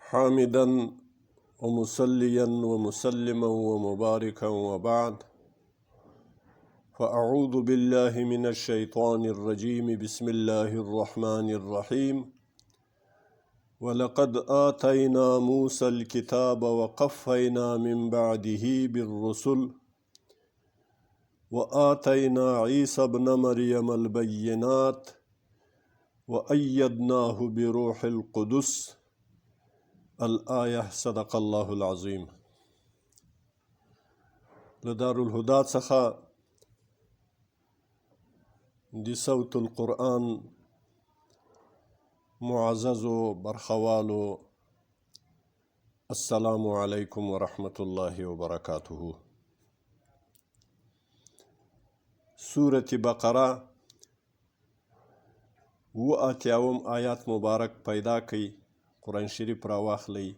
حامدا ومصليا ومسلما ومباركا وبعد، فأعوذ بالله من الشيطان الرجيم. بسم الله الرحمن الرحيم. ولقد آتينا موسى الكتاب وقفينا من بعده بالرسل وآتينا عيسى ابن مريم البينات وأيدناه بروح القدس. الآية. صدق الله العظيم. لدار الهدى څخه د صوت القرآن معززو برخوالو، السلام علیکم ورحمة الله وبرکاته. سورة بقره 87 آیات مبارک پیدا کړئ. قرآن شریف راواخلئ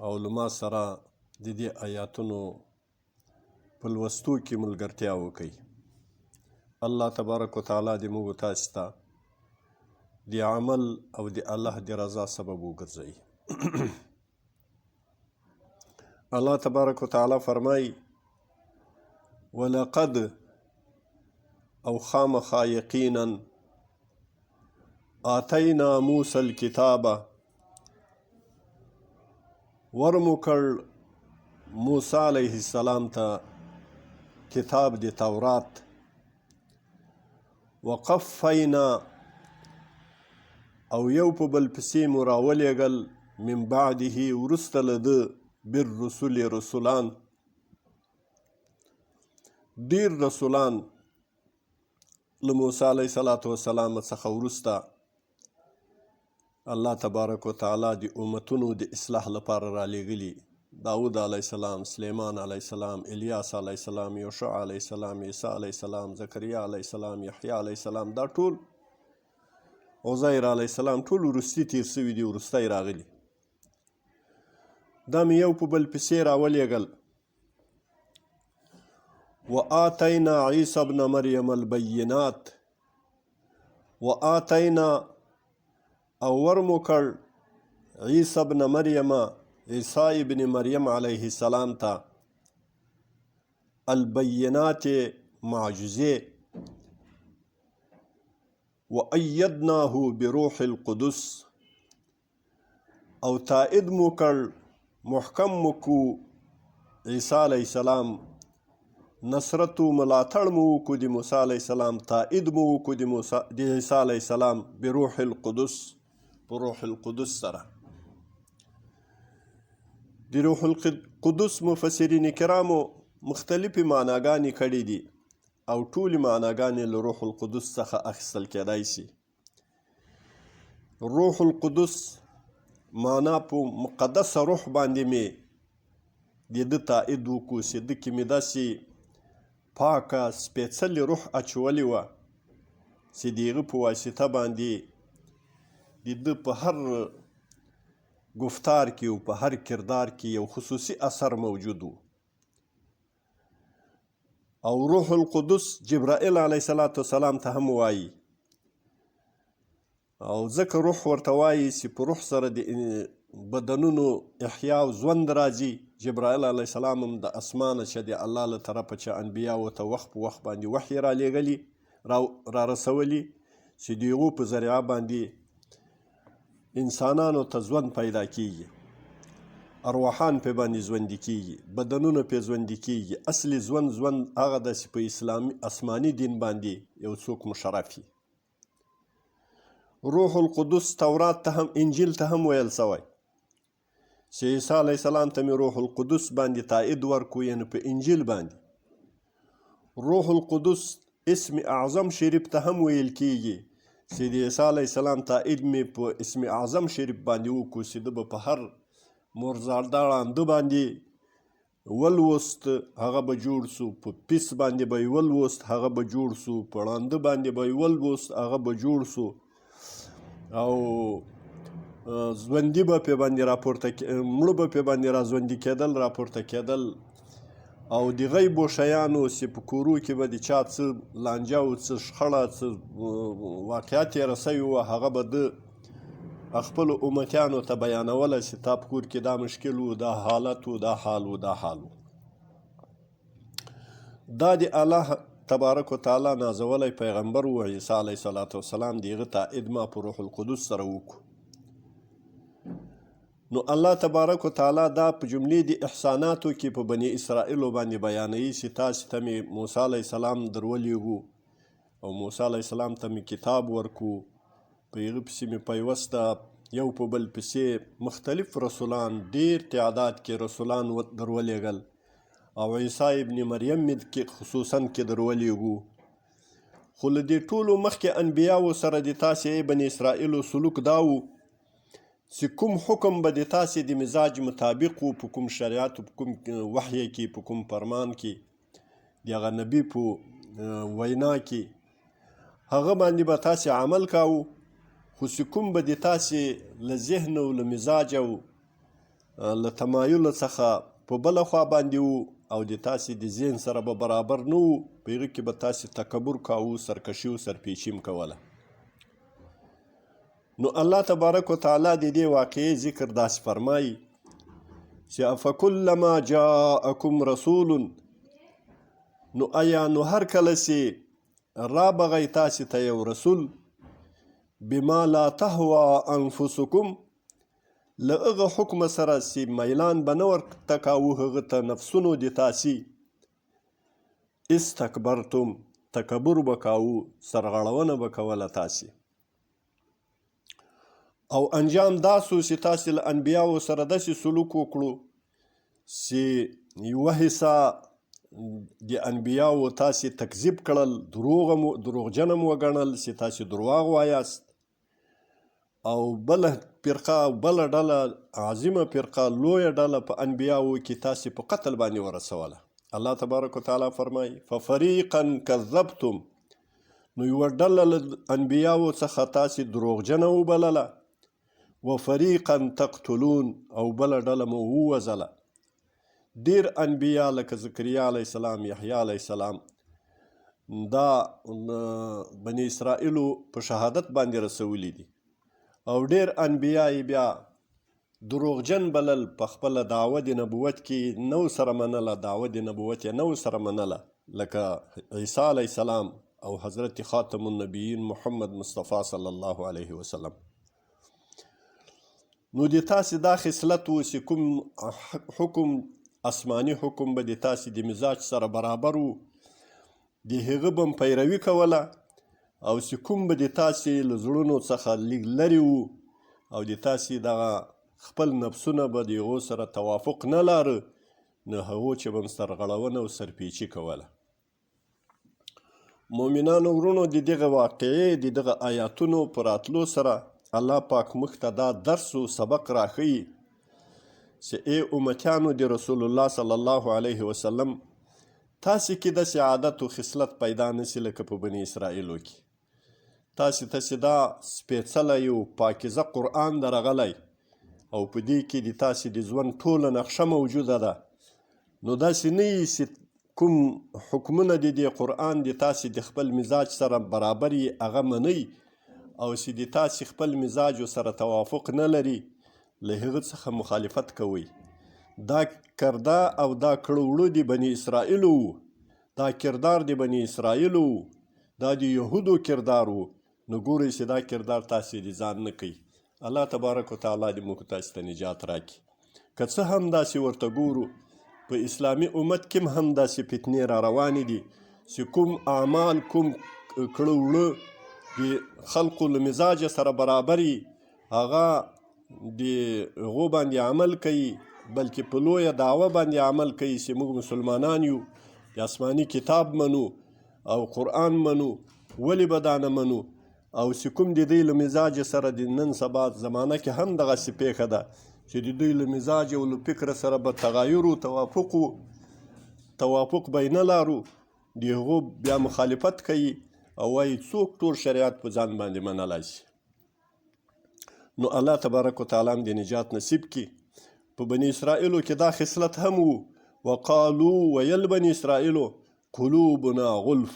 او له ما سره د دې آیاتونو په لوستو کې ملګرتیا وکړئ. الله تبارک وتعالی دې موږ تاسو ته د عمل او د الله د رضا سبب وګرځوي. الله تبارک وتعالی فرمایي: ولقد او خامخا یقینا آتینا موسی الکتاب، ورمکړ موسی علیه السلام ته کتاب د تورات، وقفینا او یو په بل پسې مو راولېږل، من بعده وروسته له ده، بالرسل رسولان، ډېر رسولان له موسی علیه السلام څخه وروسته الله تبارک وتعالی د امتونو د اصلاح لپاره رالیږلي. داود علیه السلام، سلیمان علیه السلام، الیاس علیه السلام، یوشع علیه السلام، عیسی علیه السلام، زکریا علیه السلام، یحیی علیه السلام، دا ټول، عزیر علیه السلام، ټول وروستي تیر سوي دي، وروستی راغلي. دا مې یو په بل پسې راولېږل. وآتینا عیسی ابن مریم البینات، وآتینا او ورمکړ عیسی ابن مریم، عیسی ابن مریم علیه السلام ته، البینات معجزې، وأیدناه بروح القدس او تائید مو کړ، محکم مو کو عیسی علیه السلام، نصرت و ملاتړ مو وکړو د موسی علیه السلام، تائید مو وکړو د عیسی علیه السلام بروح القدس، په روح القدس سره. د روح القدس مفسرین کرامو مختلفې معناګانې کړي دي او ټولې معناګانې له روح القدس څخه اخیستل کېدای شي. روح القدس معنا په مقدسه روح باندې مې د ده تائید وکړو چې ده کې مې داسې پاکه سپېڅلې روح اچولې وه چې د هغه په واسطه باندې د ده په هر گفتار کې او په هر کردار کې یو خصوصي اثر موجود و. او روح القدس جبرائیل علیه السلام ته هم وایي، او ځکه روح ورته وایي چې په روح سره د بدنونو احیا او ژوند راځي. جبرائیل علیه السلام هم د اسمانه چې د الله له طرفه چې انبیاو ته وخت په وخت باندې وحی را لیږلي، را رسولي، چې د هغو په ذریعه باندې انسانانو ته ژوند پیدا کیږي، ارواحان پې باندې ژوندي کیږي، بدنونه پې ژوندي کیږي. اصلي ژوند هغه ده چې په اسلامي آسماني دین باندې یو څوک مشرف وي. روح القدس تورات ته هم، انجیل ته هم ویل سوی چې عیسی علیه السلام ته مې روح القدس باندې تائید ورکړو، یعنې په انجیل باندې. روح القدس اسم اعظم شریف ته هم ویل کیږي چې د عیسی علیه السلام تائید مې په اسم اعظم شریف باندې وکړو چې ده به په هر مرزاده ړانده باندې ولوست، هغه به جوړ سو، په پیس باندې به یې ولوست، هغه به جوړ سو، په ړانده باندې به یې ولوست، هغه به جوړ سو، او ژوندي به پې باندې راپورته، مړه به پې باندې را ژوندي کېدل، راپورته کېدل. او د غیبو شیانو چې په کورو کې به د چا څه لانجه او څه شخړه، څه واقعیت یې رسوي وه، هغه به ده خپلو امتیانو ته بیانوله چې تا په کور کې دا مشکل و، دا حالت و، دا حال و، دا حال و. دا د الله تبارک وتعالی نازولی پیغمبر و عیسی علیه السلام، د هغه تایید ما په روح القدس سره وکړو. نو الله تبارک وتعالی دا په جملې د احساناتو کې په بني اسرائیلو باندې بیانوي چې تاسې ته مې موسی علیه السلام درولېږو او موسی علیه السلام ته مې کتاب ورکو، په هغه پسې مې پیوسته یو په بل پسې مختلف رسولان، ډېر تعداد کې رسولان درولېږل، او عیسی ابن مریم مې خصوصا کې درولېږو. خو له دې ټولو مخکې انبیاو سره د تاسې بني اسرائیلو سلوک دا و چې کوم حکم به د تاسې د مزاج مطابق و، په کوم شریعت، په کوم وحی کې، په کوم فرمان کې، د هغه نبي په وینا کې، هغه باندې به تاسې عمل کاوه. خو چې کوم به د تاسې له ذهن او له مزاج او له تمایل څخه په بله خوا باندې و او د تاسې د ذهن سره به برابر نه و، په هغه کې به تاسې تکبر کاوه، سرکشي او سرپیچي م کوله. نو الله تبارک وتعالی د دې واقعې ذکر داسې فرمایي چې افکلما جاءکم رسول، نو آیا نو هر کله چې رابغی تاسې ته یو رسول، بما لا تهوى انفسکم، له هغه حکم سره چې میلان به نه ورته کاوه هغه ته نفسونو د تاسې، استکبرتم، تکبر به کاوه، سرغړونه به کوله تاسې، او انجام دا سو چې تاسې له انبیاو سره داسې سلوک وکړو چې یوه حصه د انبیاو تاسې تکذیب کړل، دروغجن م وګڼل چې تاسې درواغ وایاست، او بله فرقه، بله ډله، عظیمه فرقه، لویه ډله په انبیاو کې تاسې په قتل باندې ورسوله. الله تبارک وتعالی فرمایي ففریقا کذبتم، نو یوه ډله له انبیاو څخه تاسې دروغجنه وبلله، وفریقا تقتلون، او بله ډله مو ووژله. ډېر انبیا لکه زکریا علیه السلام، یحیی علیه السلام، دا بني اسرائیلو په شهادت باندې رسولي دي، او ډېر انبیا یې بیا دروغجن بلل، په خپله دعوه د نبوت کې نو سره منله، دعوه د نبوت یې نو سره منله، لکه عیسی علیه السلام او حضرت خاتم النبیین محمد مصطفی صلی الله علیه وسلم. نو د تاسې دا خصلت و چې کوم حکم، آسماني حکم به د تاسې د مزاج سره برابر و، د هغه به م پیروي کوله، او چې کوم به د تاسې له زړونو څخه لږ لرې و او د تاسې دغه خپل نفسونه به د هغو سره توافق نه لاره، نو هغو چې به م سرغړونه او سرپیچي کوله. مؤمنانو ورونو، د دغه واقعې، د دغه آیاتونو په راتلو سره الله پاک موږ ته دا درس و سبق راښیي چې ای امتیانو د رسول الله صلی الله علیه وسلم، تاسې کې داسې عادت و خصلت پیدا نشي لکه په بني اسرائیلو کې. تاسې ته چې دا سپېڅلی او پاکیزه قرآن درغلی، او په دې کې د تاسې د ژوند ټوله نقشه موجوده ده، نو داسې نه یي چې کوم حکمونه د دې قرآن د تاسې د خپل مزاج سره برابر یي هغه منئ، او چې د تاسې خپل مزاجو سره توافق نه لري، له هغه څخه مخالفت کوئ. دا کرده او دا کړه وړه د بني اسرائیلو و، دا کردار د بني اسرائیلو و، دا د یهودو کردار و. نو ګورئ چې دا کردار تاسې د ځان نه کوي. الله تبارک وتعالی دې موږ تاسې ته نجات راکړي. که څه هم داسې ورته ګورو، په اسلامي امت کې هم داسې فتنې را روانې دي چې کوم اعمال، کوم کړه وړه د خلقو له مزاج سره برابر وي، هغه د هغو باندې عمل کوي، بلکې په لویه دعوه باندې عمل کوي چې موږ مسلمانان یو، د آسماني کتاب منو او قرآن منو. ولې به دا نه منو؟ او چې کوم د دوی له مزاج سره د نن سبا زمانه کې هم دغسې پیښه ده چې د دوی له مزاج او له فکر سره به تغایر و، توافق به یې نه لارو، د هغو بیا مخالفت کوي او وایي څوک ټول شریعت په ځان باندې منلی شي. نو الله تبارک وتعالی هم د نجات نصیب کړي. په بني اسرائیلو کې دا خصلت هم و. وقالو، ویل بني اسرائیلو، قلوبنا غلف،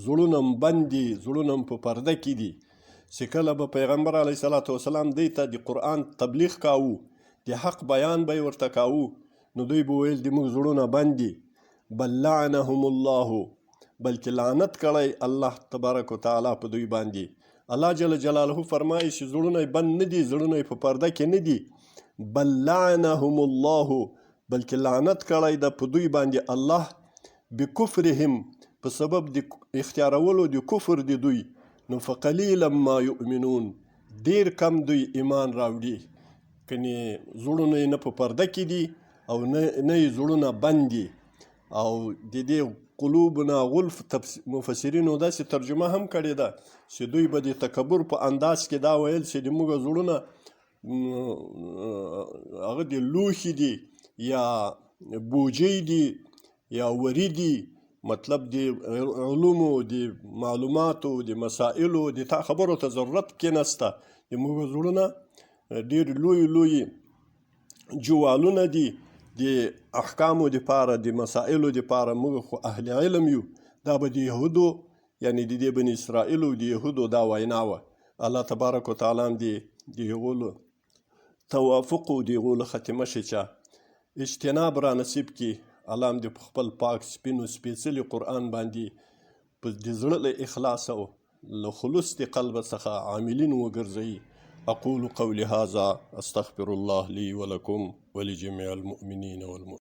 زړونه م بند دي، زړونه م په پرده کې دي، چې کله به پیغمبر علیه صلات وسلام دوی ته د قرآن تبلیغ کاوه، د حق بیان به یې ورته کاوه، نو دوی به ویل د موږ زړونه بند دي. بل لعنهم الله، بلکې لعنت کړی الله تبارک وتعالی په دوی باندې. الله جل جلاله فرمایي چې زړونه یې بند نه دي، زړونه یې په پرده کې نه دي. بل لعنهم الله، بلکې لعنت کړی ده په دوی باندې الله بکفرهم، په سبب د اختیارولو د کفر د دوی. نو فقلیلا ما یؤمنون، ډیر کم دوی ایمان راوړي. کنې زړونه یې نه په پرده کې دي او نه یې زړونه بند دي. او د دې قلوبنا غلف مفسرینو داسې ترجمه هم کړې ده چې دوی به د تکبر په انداز کې دا ویل چې د موږ زړونه هغه د لوښي دي یا بوجۍ دي یا وری دي، مطلب د علومو د معلوماتو د مسائلو د تا خبرو ته ضرورت کې نسته. د موږ زړونه ډېر لوی جوالونه دي د احکامو دپاره، د مسائلو دپاره. موږ خو اهل علم یو. دا به د یهودو یعنی د دې بني اسرائیلو د یهودو دا وینا وه. الله تبارک وتعالی هم د هغو له توافق او د هغو له ختمه شي چې اجتناب را نصیب کړي. الله هم د په خپل پاک سپینو سپېڅلي قرآن باندې په د زړه له اخلاص او له خلوص د قلب څخه عاملین وګرځوي. أقول قولي هذا أستغفر الله لي ولكم ولجميع المؤمنين والمؤمنات.